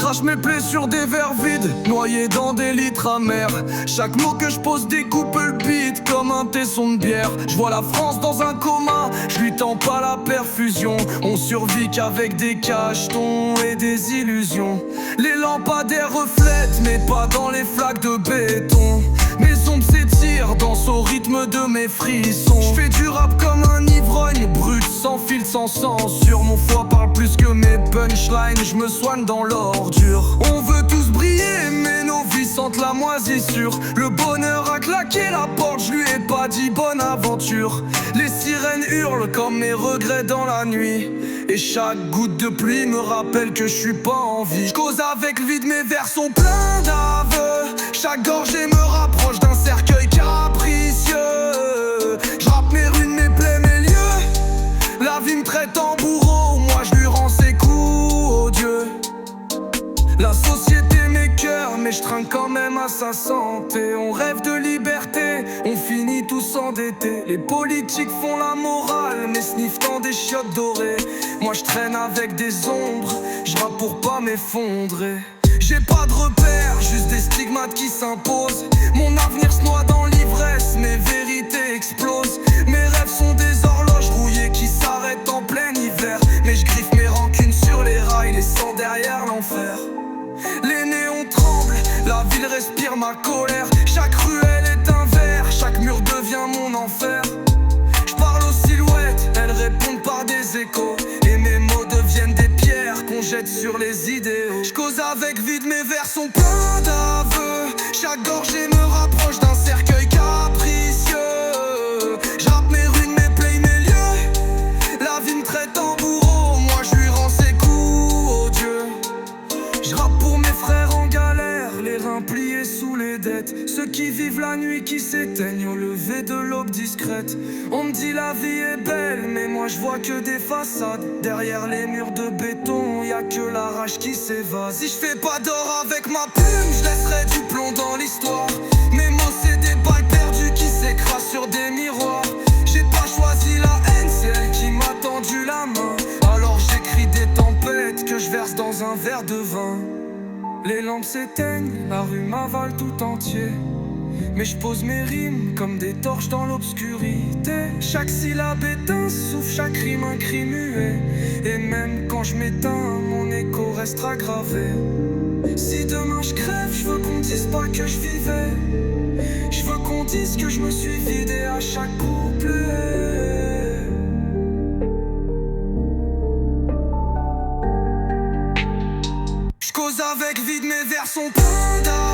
Crache mes plaies sur des verres vides, noyés dans des litres amers. Chaque mot que je pose découpe le beat comme un tesson de bière. Je vois la France dans un coma, je lui tends pas la perfusion. On survit qu'avec des cachetons et des illusions. Les lampadaires reflètent, mais pas dans les flaques de béton. Mes ombres s'étirent, dansent au rythme de mes frissons. Je fais du rap comme un ivrogne, brut, sans filtre, sans censure. Mon foie parle plus que mes punchlines, je me soigne dans l'ordure. On veut tous briller, mais nos vies sentent la moisissure. Le bonheur a claqué la porte, je lui ai pas dit bonne aventure. Les sirènes hurlent comme mes regrets dans la nuit. Et chaque goutte de pluie me rappelle que je suis pas en vie. Je cause avec le vide, mes vers sont pleins d'aveux. Chaque gorgée me rapproche d'un cercueil capricieux. Je rappe mes runes, mes plaies, mes lieux. La vie me traite en bourreau, moi je lui rends ses coups odieux. La société m'écœure, mais je trinque quand même à sa santé. On rêve de liberté, on finit tous endettés. Les politiques font la morale, mais sniffent dans des chiottes dorées. Moi je traîne avec des ombres, je rappe pour pas m'effondrer. J'ai pas de repères, juste des stigmates qui s'imposent. Mon avenir se noie dans l'ivresse, mes vérités explosent. Mes rêves sont des horloges rouillées qui s'arrêtent en plein hiver. Mais je griffe mes rancunes sur les rails, laissant derrière l'enfer. Les néons tremblent, la ville respire ma colère. Chaque ruelle est un verre, chaque mur devient mon enfer. Je parle aux silhouettes, elles répondent par des échos. Et mes mots deviennent des pierres qu'on jette sur les idéaux. Je cause avec vide, mes vers sont pleins d'aveux. Chaque gorgée me rapproche d'un cercueil capricieux. Je rappe mes runes, mes plaies, mes lieux. La vie me traite en bourreau, moi je lui rends ses coups odieux. Je rappe pour mes frères en galère, les reins pliés sous les dettes. Ceux qui vivent la nuit qui s'éteignent au lever de l'aube discrète. On me dit la vie est belle, mais moi je vois que des façades. Derrière les murs de béton, y a que la rage qui s'évade. Si je fais pas d'or avec ma plume, je laisserai du plomb dans l'histoire. Mes mots c'est des balles perdues qui s'écrasent sur des miroirs. J'ai pas choisi la haine, c'est elle qui m'a tendu la main. Alors j'écris des tempêtes que je verse dans un verre de vin. Les lampes s'éteignent, la rue m'avale tout entier. Mais je pose mes rimes comme des torches dans l'obscurité. Chaque syllabe est un souffle, chaque rime un cri muet. Et même quand je m'éteins, mon écho restera gravé. Si demain je crève, je veux qu'on dise pas que je vivais. Je veux qu'on dise que je me suis vidé à chaque couplet. Je cause avec vide, mes vers sont pleins d'âme.